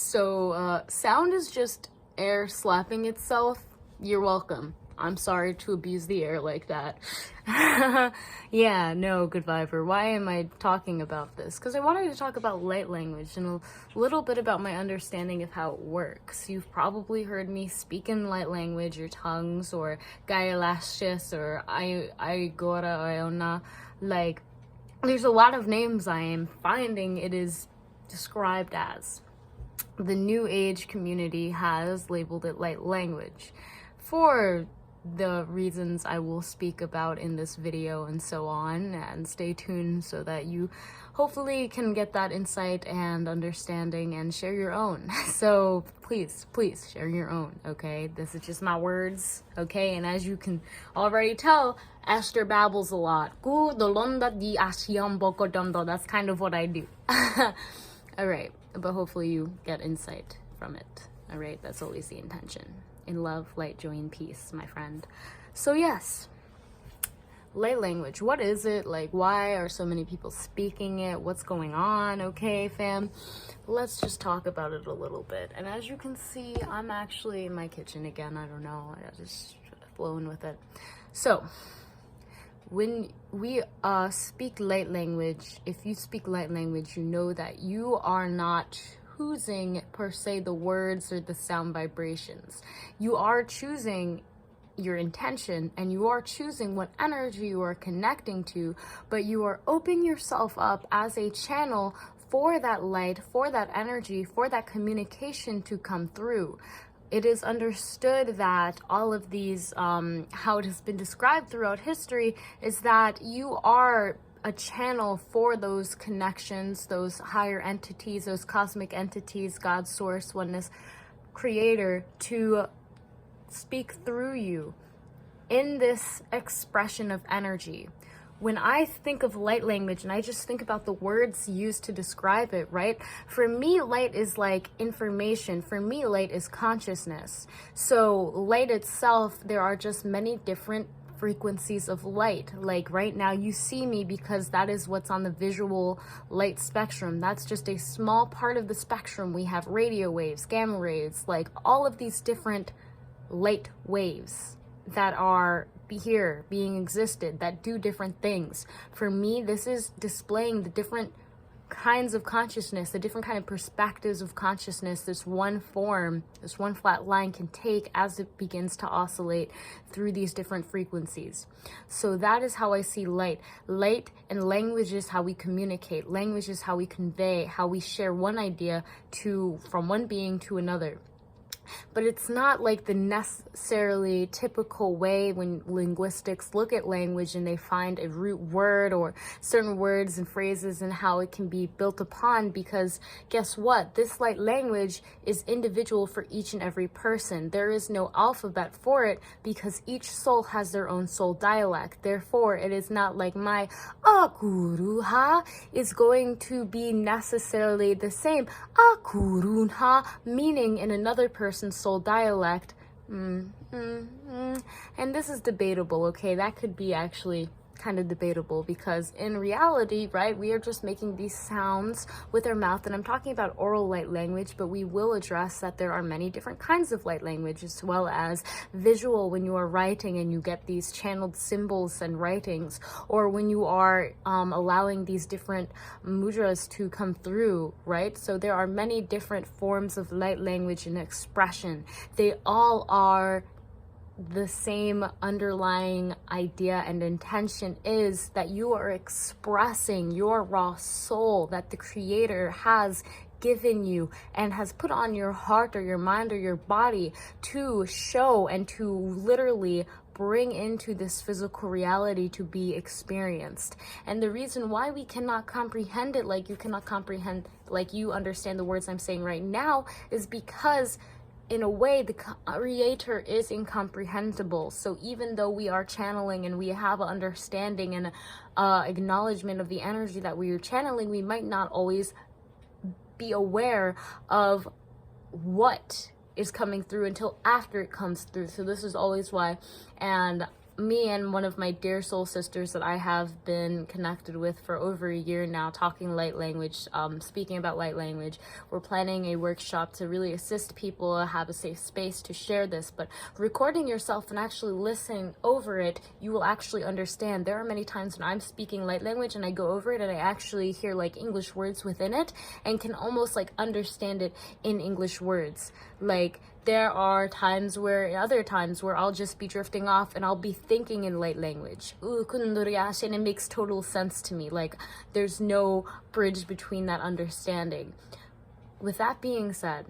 So sound is just air slapping itself. You're welcome. I'm sorry to abuse the air like that. Yeah, no, good viber. Why am I talking about this? Because I wanted to talk about light language and a little bit about my understanding of how it works. You've probably heard me speak in light language or tongues or Gaelashis or Igora Iona. Like, there's a lot of names I am finding it is described as. The New Age community has labeled it light language for the reasons I will speak about in this video and so on, and stay tuned so that you hopefully can get that insight and understanding and share your own. So please share your own, okay? This is just my words, okay? And as you can already tell, Esther babbles a lot. That's kind of what I do. Alright, but hopefully you get insight from it. Alright, that's always the intention. In love, light, joy, and peace, my friend. So yes, light language. What is it? Like, why are so many people speaking it? What's going on? Okay, fam. Let's just talk about it a little bit. And as you can see, I'm actually in my kitchen again. I don't know. I just flowing with it. So, when we speak light language, if you speak light language, you know that you are not choosing per se the words or the sound vibrations. You are choosing your intention and you are choosing what energy you are connecting to, but you are opening yourself up as a channel for that light, for that energy, for that communication to come through. It is understood that all of these, how it has been described throughout history, is that you are a channel for those connections, those higher entities, those cosmic entities, God, source, oneness, creator, to speak through you in this expression of energy. When I think of light language and I just think about the words used to describe it, right? For me, light is like information. For me, light is consciousness. So light itself, there are just many different frequencies of light. Like right now you see me because that is what's on the visual light spectrum. That's just a small part of the spectrum. We have radio waves, gamma rays, like all of these different light waves that are here being existed, that do different things. For me, this is displaying the different kinds of consciousness, the different kind of perspectives of consciousness this one form, this one flat line can take as it begins to oscillate through these different frequencies. So that is how I see light. Light and language is how we communicate. Language is how we convey, how we share one idea from one being to another. But it's not like the necessarily typical way when linguistics look at language and they find a root word or certain words and phrases and how it can be built upon, because guess what? This light language is individual for each and every person. There is no alphabet for it because each soul has their own soul dialect. Therefore, it is not like my akuruha is going to be necessarily the same akurunha meaning in another person's soul dialect. And this is debatable, okay? That could be actually kind of debatable because in reality, right, we are just making these sounds with our mouth, and I'm talking about oral light language, but we will address that there are many different kinds of light language as well as visual when you are writing and you get these channeled symbols and writings, or when you are allowing these different mudras to come through, right? So there are many different forms of light language and expression. They all are the same underlying idea and intention is that you are expressing your raw soul that the creator has given you and has put on your heart or your mind or your body to show and to literally bring into this physical reality to be experienced. And the reason why we cannot comprehend it like you cannot comprehend, like you understand the words I'm saying right now, is because in a way, the creator is incomprehensible. So even though we are channeling and we have an understanding and acknowledgement of the energy that we are channeling, we might not always be aware of what is coming through until after it comes through. So this is always why, and me and one of my dear soul sisters that I have been connected with for over a year now, talking light language, speaking about light language, we're planning a workshop to really assist people have a safe space to share this. But recording yourself and actually listening over it, you will actually understand. There are many times when I'm speaking light language and I go over it and I actually hear like English words within it and can almost like understand it in English words. Like, there are other times where I'll just be drifting off and I'll be thinking in light language. And it makes total sense to me. Like, there's no bridge between that understanding. With that being said,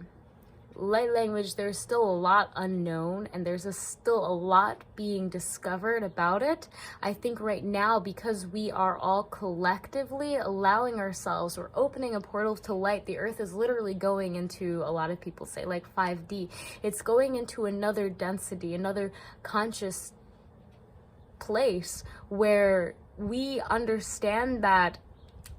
light language, there's still a lot unknown and there's still a lot being discovered about it. I think right now, because we are all collectively allowing ourselves, or opening a portal to light, the earth is literally going into, a lot of people say, like 5D. It's going into another density, another conscious place where we understand that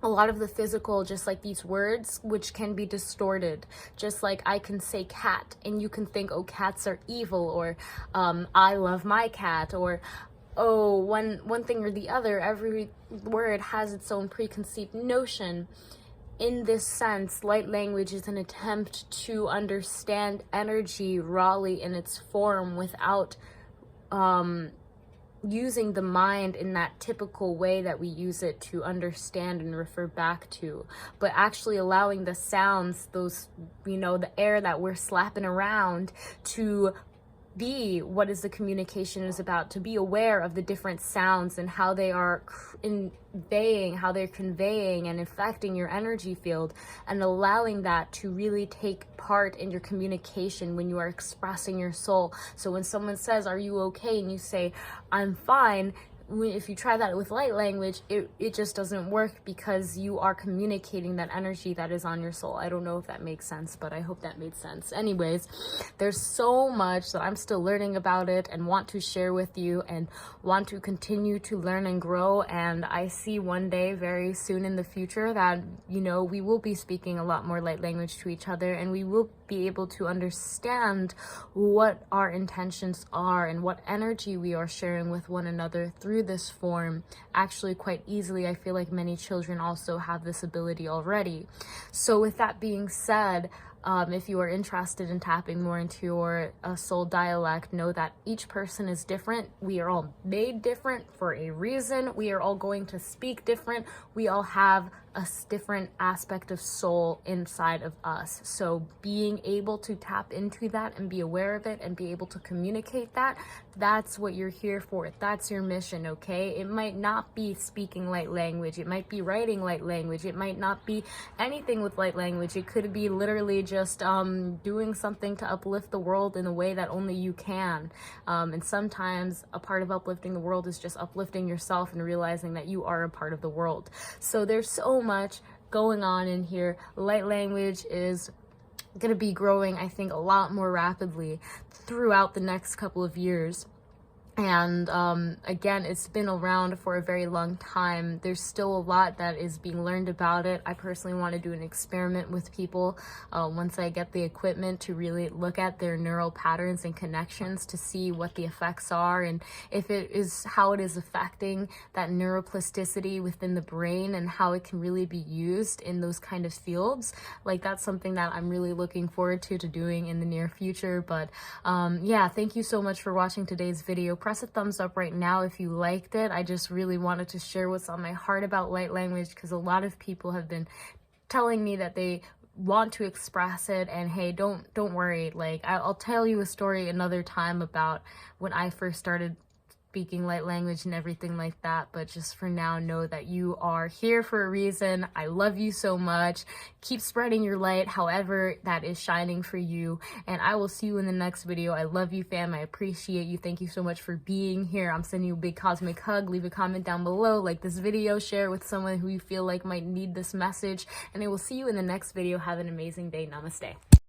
a lot of the physical, just like these words, which can be distorted. Just like I can say cat and you can think, oh, cats are evil, or I love my cat, or oh, one thing or the other. Every word has its own preconceived notion. In this sense, light language is an attempt to understand energy rawly in its form without using the mind in that typical way that we use it to understand and refer back to, but actually allowing the sounds, those, the air that we're slapping around, to be what is the communication is about, to be aware of the different sounds and how they are how they're conveying and affecting your energy field, and allowing that to really take part in your communication when you are expressing your soul. So when someone says, are you okay? And you say, I'm fine. If you try that with light language, it just doesn't work, because you are communicating that energy that is on your soul. I don't know if that makes sense, but I hope that made sense. Anyways, there's so much that I'm still learning about it and want to share with you, and want to continue to learn and grow. And I see one day very soon in the future that, we will be speaking a lot more light language to each other, and we will be able to understand what our intentions are and what energy we are sharing with one another through this form actually quite easily. I feel like many children also have this ability already. So with that being said, if you are interested in tapping more into your soul dialect, know that each person is different. We are all made different for a reason. We are all going to speak different. We all have a different aspect of soul inside of us. So being able to tap into that and be aware of it and be able to communicate that, that's what you're here for. That's your mission, okay? It might not be speaking light language. It might be writing light language. It might not be anything with light language. It could be literally just doing something to uplift the world in a way that only you can. And sometimes a part of uplifting the world is just uplifting yourself and realizing that you are a part of the world. So there's so much going on in here. Light language is going to be growing, I think, a lot more rapidly throughout the next couple of years. And again, it's been around for a very long time. There's still a lot that is being learned about it. I personally want to do an experiment with people once I get the equipment to really look at their neural patterns and connections to see what the effects are, and if it is how it is affecting that neuroplasticity within the brain and how it can really be used in those kind of fields. Like, that's something that I'm really looking forward to doing in the near future. But yeah, thank you so much for watching today's video. Press a thumbs up right now if you liked it. I just really wanted to share what's on my heart about light language, because a lot of people have been telling me that they want to express it. And hey, don't worry. Like, I'll tell you a story another time about when I first started speaking light language and everything like that. But just for now, know that you are here for a reason. I love you so much. Keep spreading your light however that is shining for you, and I will see you in the next video. I love you, fam. I appreciate you. Thank you so much for being here. I'm sending you a big cosmic hug. Leave a comment down below, like this video, share with someone who you feel like might need this message, and I will see you in the next video. Have an amazing day. Namaste.